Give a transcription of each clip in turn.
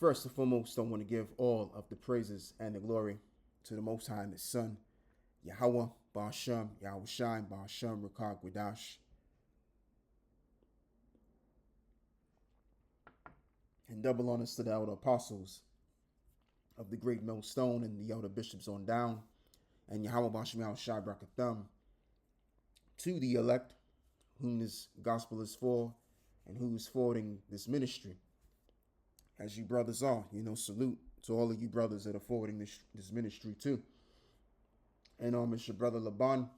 first and foremost, I want to give all of the praises and the glory to the Most High and His Son, Yahweh, Ba'ashem, Yahweh Shine, Ba'ashem, Rakak, Wadash. And double honors to the elder apostles of the great millstone and the elder bishops on down. And Yahweh Ba'ashem, Yahweh Shai, Brakatham, to the elect, whom this gospel is for, and who is forwarding this ministry. As you brothers are, salute to all of you brothers that are forwarding this ministry too. And it's your brother Laban.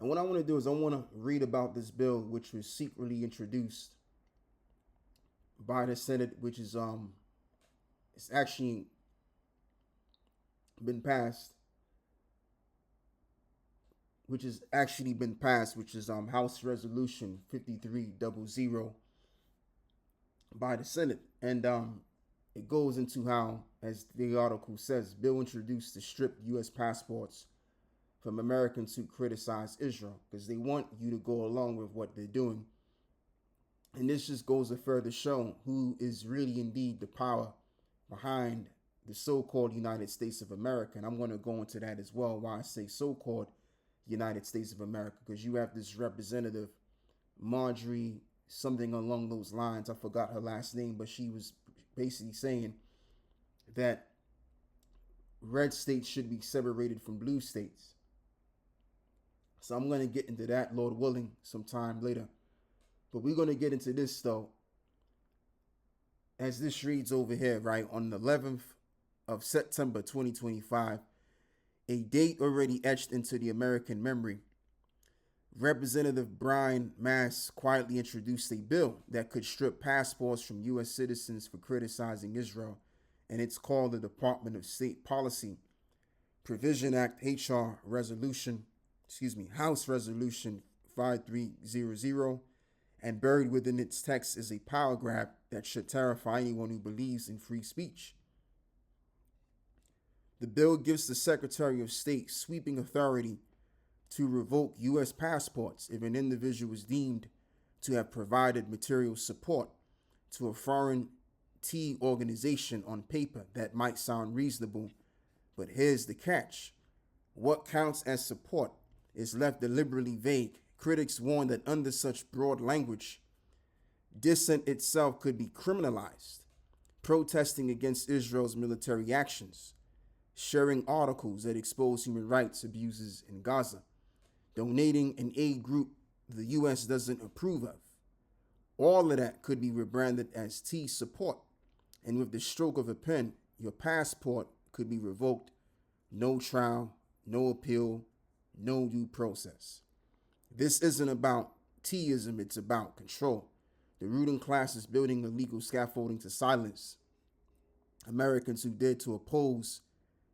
And what I want to do is I want to read about this bill, which was secretly introduced by the Senate, which is it's actually been passed, which is House Resolution 5300 by the Senate. And it goes into how, as the article says, bill introduced to strip U.S. passports from Americans who criticize Israel, because they want you to go along with what they're doing. And this just goes to further show who is really indeed the power behind the so-called United States of America. And I'm going to go into that as well, why I say so-called United States of America, because you have this representative, Marjorie, something along those lines. I forgot her last name, but she was basically saying that red states should be separated from blue states. So I'm going to get into that, Lord willing, sometime later. But we're going to get into this, though, as this reads over here, right? On the 11th of September 2025, a date already etched into the American memory, Representative Brian Mass quietly introduced a bill that could strip passports from U.S. citizens for criticizing Israel, and it's called the Department of State Policy Provision Act House Resolution 5300, and buried within its text is a paragraph that should terrify anyone who believes in free speech. The bill gives the Secretary of State sweeping authority to revoke U.S. passports if an individual is deemed to have provided material support to a foreign organization on paper. That might sound reasonable, but here's the catch. What counts as support is left deliberately vague. Critics warn that under such broad language, dissent itself could be criminalized. Protesting against Israel's military actions, sharing articles that expose human rights abuses in Gaza, donating an aid group the U.S. doesn't approve of. All of that could be rebranded as T support. And with the stroke of a pen, your passport could be revoked. No trial, no appeal, no due process. This isn't about T-ism, it's about control. The ruling class is building a legal scaffolding to silence Americans who dared to oppose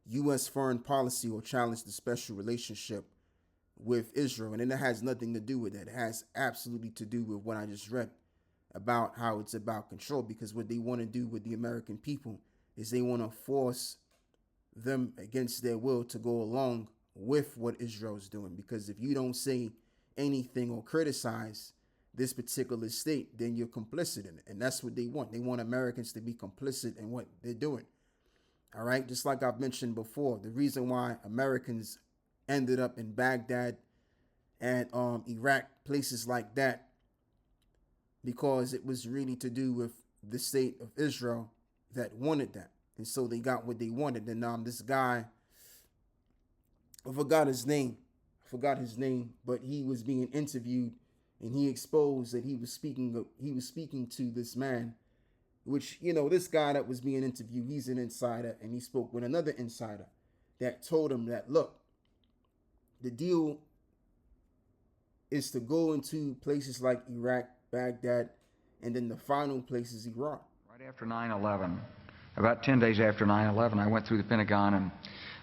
U.S. foreign policy or challenge the special relationship with Israel. And it has nothing to do with that. It has absolutely to do with what I just read about how it's about control, because what they want to do with the American people is they want to force them against their will to go along with what Israel is doing. Because if you don't say anything or criticize this particular state, then you're complicit in it. And that's what they want. They want Americans to be complicit in what they're doing. All right. Just like I've mentioned before, the reason why Americans ended up in Baghdad and Iraq, places like that, because it was really to do with the state of Israel that wanted that. And so they got what they wanted. And this guy, I forgot his name, but he was being interviewed, and he exposed that he was speaking to this man, which, this guy that was being interviewed, he's an insider, and he spoke with another insider that told him that, look, the deal is to go into places like Iraq, Baghdad, and then the final place is Iran. Right after 9/11, about 10 days after 9/11, I went through the Pentagon and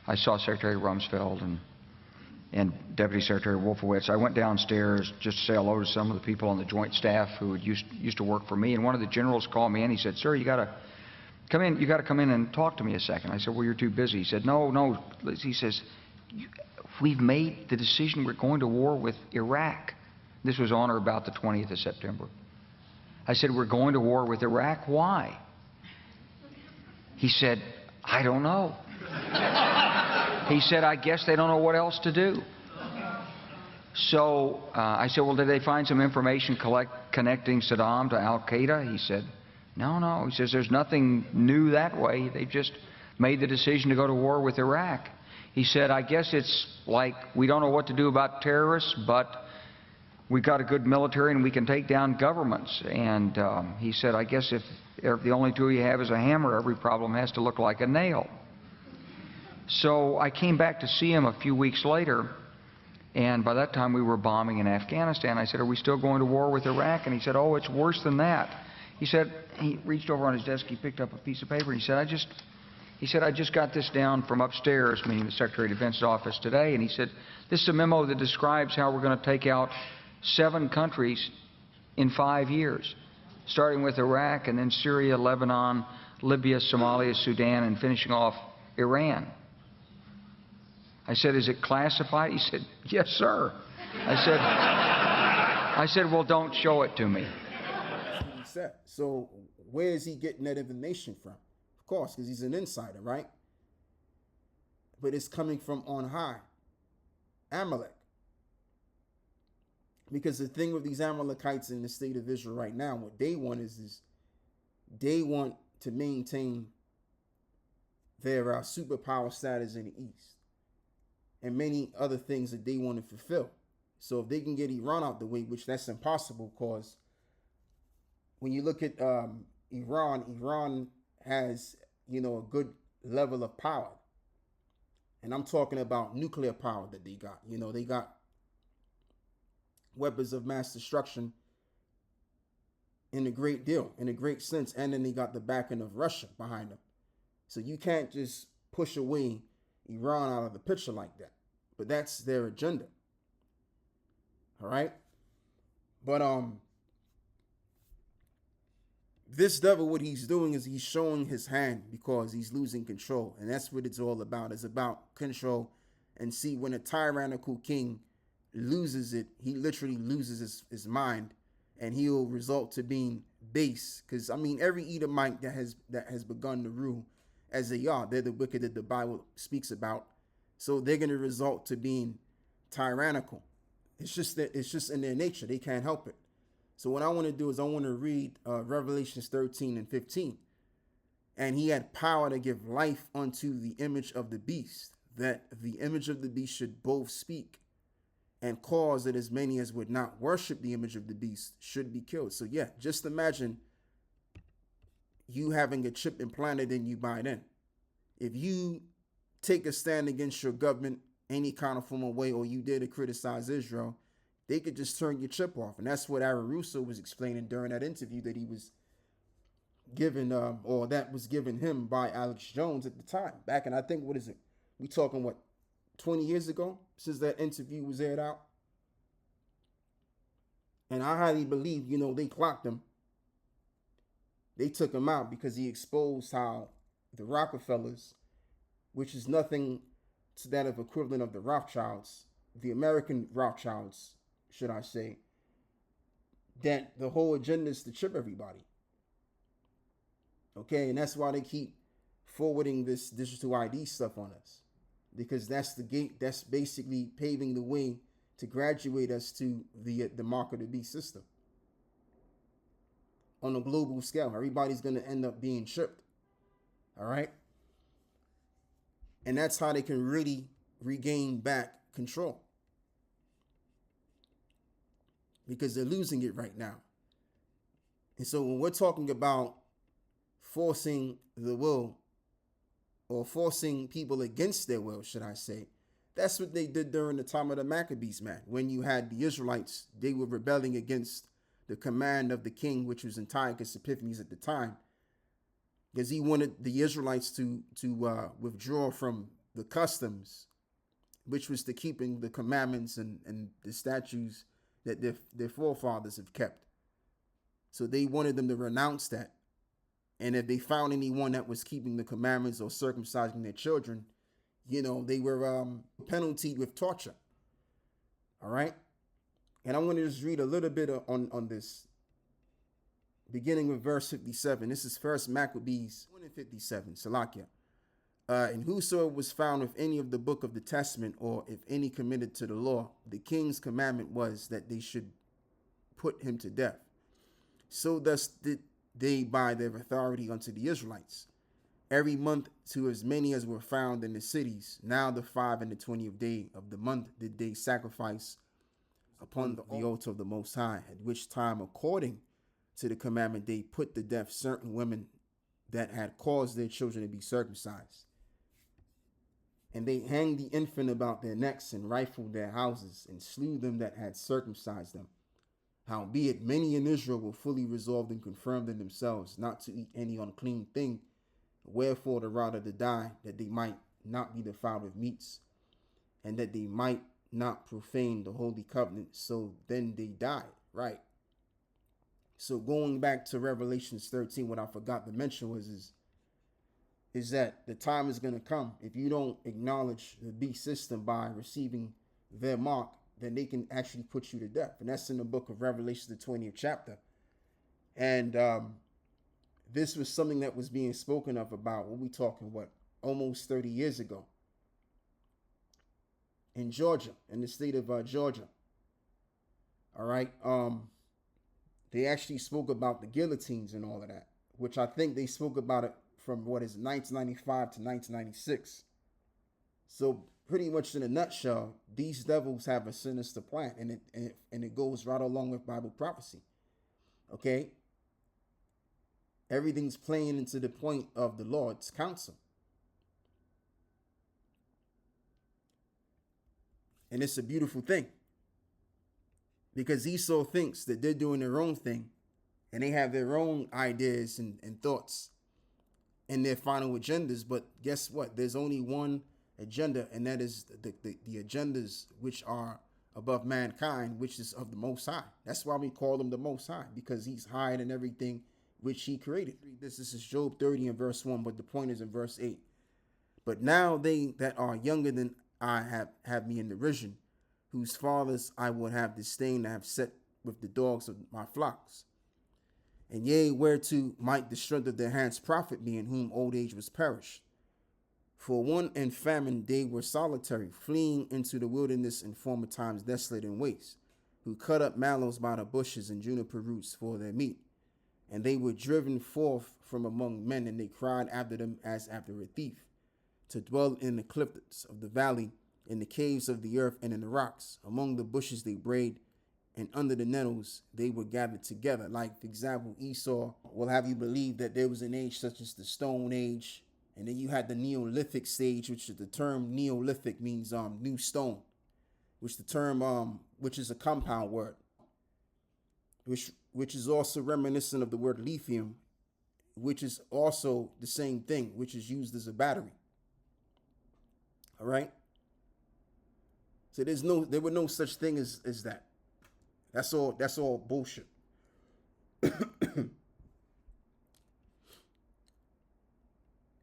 I saw Secretary Rumsfeld and Deputy Secretary Wolfowitz. I went downstairs just to say hello to some of the people on the joint staff who had used to work for me, and one of the generals called me in. He said, "Sir, you got to come in and talk to me a second." I said, "Well, you're too busy." He said, No. He says, "We've made the decision. We're going to war with Iraq." This was on or about the 20th of September. I said, "We're going to war with Iraq? Why?" He said, I don't know. He said, I guess they don't know what else to do. So I said, well, did they find some information connecting Saddam to Al-Qaeda? He said, no. He says, there's nothing new that way. They've just made the decision to go to war with Iraq. He said, I guess it's like we don't know what to do about terrorists, but we've got a good military and we can take down governments. And he said, I guess if the only tool you have is a hammer, every problem has to look like a nail. So I came back to see him a few weeks later, and by that time we were bombing in Afghanistan. I said, are we still going to war with Iraq? And he said, oh, it's worse than that. He said, he reached over on his desk, he picked up a piece of paper, and he said, I just got this down from upstairs, meaning the Secretary of Defense's office today, and he said, this is a memo that describes how we're going to take out 7 countries in 5 years, starting with Iraq and then Syria, Lebanon, Libya, Somalia, Sudan, and finishing off Iran. I said, is it classified? He said, yes, sir. I said, well, don't show it to me. That's what he said. So where is he getting that information from? Of course, because he's an insider, right? But it's coming from on high, Amalek. Because the thing with these Amalekites in the state of Israel right now, what they want is they want to maintain their superpower status in the East and many other things that they want to fulfill. So if they can get Iran out the way, which that's impossible, because when you look at Iran has, a good level of power. And I'm talking about nuclear power that they got. They got weapons of mass destruction in a great deal, in a great sense. And then they got the backing of Russia behind them. So you can't just push away Iran out of the picture like that. But that's their agenda. All right? But this devil, what he's doing is he's showing his hand because he's losing control. And that's what it's all about. It's about control. And see, when a tyrannical king loses it, he literally loses his mind, and he'll result to being base. Because, every Edomite that has begun to rule as they are, they're the wicked that the Bible speaks about. So they're going to result to being tyrannical. It's just in their nature. They can't help it. So what I want to do is I want to read Revelations 13 and 15. And he had power to give life unto the image of the beast, that the image of the beast should both speak and cause that as many as would not worship the image of the beast should be killed. So yeah, just imagine you having a chip implanted in you by then. If you take a stand against your government any kind of form of way, or you dare to criticize Israel, they could just turn your chip off. And that's what Aaron Russo was explaining during that interview that he was given, or that was given him by Alex Jones at the time. Back in, I think, what is it? We talking, 20 years ago since that interview was aired out? And I highly believe, they clocked him. They took him out because he exposed how the Rockefellers, which is nothing to that of equivalent of the Rothschilds, the American Rothschilds, should I say, that the whole agenda is to trip everybody. Okay, and that's why they keep forwarding this digital ID stuff on us, because that's the gate. That's basically paving the way to graduate us to the mark of the beast system on a global scale. Everybody's going to end up being tripped. All right. And that's how they can really regain back control, because they're losing it right now. And so when we're talking about forcing the will, or forcing people against their will, should I say, that's what they did during the time of the Maccabees, man. When you had the Israelites, they were rebelling against the command of the king, which was Antiochus Epiphanes at the time, because he wanted the Israelites to withdraw from the customs, which was to keeping the commandments and the statutes that their forefathers have kept. So they wanted them to renounce that. And if they found anyone that was keeping the commandments or circumcising their children, they were penaltied with torture. All right. And I'm going to just read a little bit on this. beginning with verse 57. This is First Maccabees 1:57, Salakia. And whoso was found with any of the book of the testament, or if any committed to the law, the king's commandment was that they should put him to death. So thus did they by their authority unto the Israelites, every month to as many as were found in the cities. Now the 5 and the 20th day of the month did they sacrifice upon the altar of the Most High, at which time, according to the commandment, they put to death certain women that had caused their children to be circumcised. And they hanged the infant about their necks, and rifled their houses, and slew them that had circumcised them. Howbeit many in Israel were fully resolved and confirmed in themselves not to eat any unclean thing, wherefore the rather to die, that they might not be defiled with meats, and that they might not profane the holy covenant. So then they died, right? So going back to Revelations 13, what I forgot to mention is that the time is going to come. If you don't acknowledge the beast system by receiving their mark, then they can actually put you to death. And that's in the book of Revelation, the 20th chapter. And this was something that was being spoken of about, what we talking, almost 30 years ago in Georgia, in the state of Georgia. All right. They actually spoke about the guillotines and all of that, which I think they spoke about it from 1995 to 1996. So pretty much in a nutshell, these devils have a sinister plan, and it goes right along with Bible prophecy. Okay. Everything's playing into the point of the Lord's counsel. And it's a beautiful thing, because Esau thinks that they're doing their own thing, and they have their own ideas and thoughts and their final agendas. But guess what? There's only one agenda, and that is the agendas which are above mankind, which is of the Most High. That's why we call him the Most High, because he's higher than everything which he created. This is Job 30 and verse 1, but the point is in verse 8. But now they that are younger than I have me in derision, whose fathers I would have disdained to have set with the dogs of my flocks. And yea, whereto might the strength of their hands profit me, in whom old age was perished. For want and famine they were solitary, fleeing into the wilderness in former times desolate and waste, who cut up mallows by the bushes and juniper roots for their meat. And they were driven forth from among men, and they cried after them as after a thief, to dwell in the cliffs of the valley, in the caves of the earth, and in the rocks. Among the bushes they brayed, and under the nettles they were gathered together. Like, for example, Esau will have you believe that there was an age such as the Stone Age, and then you had the Neolithic stage, which is the term Neolithic means new stone, which the term which is a compound word, which is also reminiscent of the word lithium, which is also the same thing, which is used as a battery. All right. So there were no such thing as that. That's all bullshit.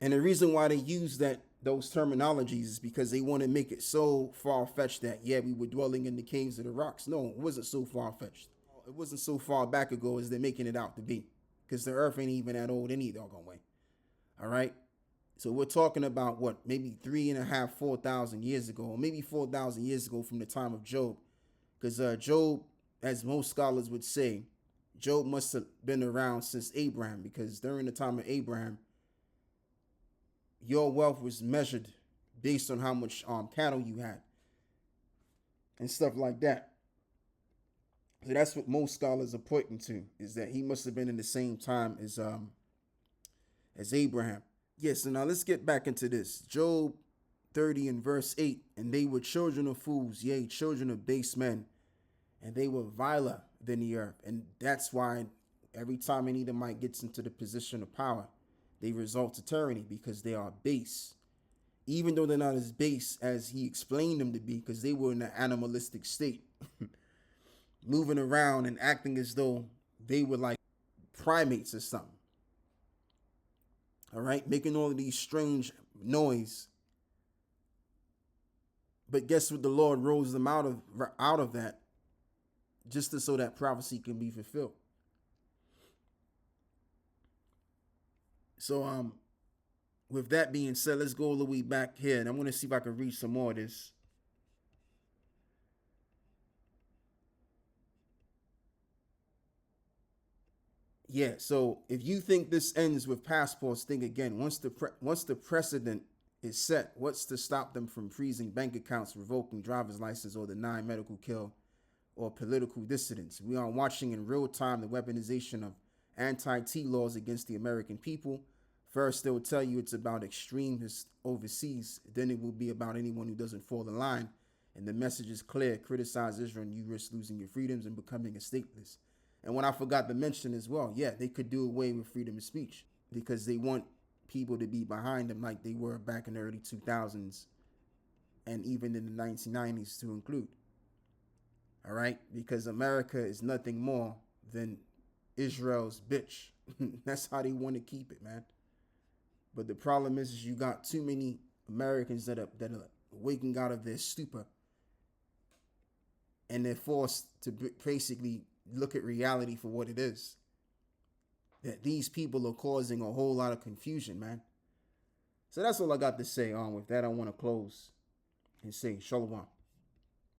And the reason why they use those terminologies is because they want to make it so far-fetched that, yeah, we were dwelling in the caves of the rocks. No, it wasn't so far-fetched. It wasn't so far back ago as they're making it out to be, because the earth ain't even that old any doggone way. All right. So we're talking about maybe 3,500, 4,000 years ago, or maybe 4,000 years ago from the time of Job. Because Job, as most scholars would say, Job must have been around since Abraham, because during the time of Abraham, your wealth was measured based on how much cattle you had and stuff like that. So that's what most scholars are pointing to, is that he must have been in the same time as Abraham. Yes, so now let's get back into this. Job 30 and verse 8, and they were children of fools, yea, children of base men, and they were viler than the earth. And that's why every time an Edomite gets into the position of power, they resort to tyranny, because they are base. Even though they're not as base as he explained them to be, because they were in an animalistic state, moving around and acting as though they were like primates or something. All right, making all of these strange noise. But guess what? The Lord rose them out of that, just so that prophecy can be fulfilled. So with that being said, let's go all the way back here, and I'm gonna see if I can read some more of this. Yeah, so if you think this ends with passports, think again. Once the precedent is set, what's to stop them from freezing bank accounts, revoking driver's license, or denying medical care or political dissidents? We are watching in real time the weaponization of anti-T laws against the American people. First, they'll tell you it's about extremists overseas. Then it will be about anyone who doesn't fall in line. And the message is clear: criticize Israel and you risk losing your freedoms and becoming a stateless. And what I forgot to mention as well, yeah, they could do away with freedom of speech because they want people to be behind them like they were back in the early 2000s and even in the 1990s to include. All right? Because America is nothing more than Israel's bitch. That's how they want to keep it, man. But the problem is you got too many Americans that are waking out of their stupor, and they're forced to basically look at reality for what it is. That these people are causing a whole lot of confusion, man. So that's all I got to say. With that, I want to close and say shalom.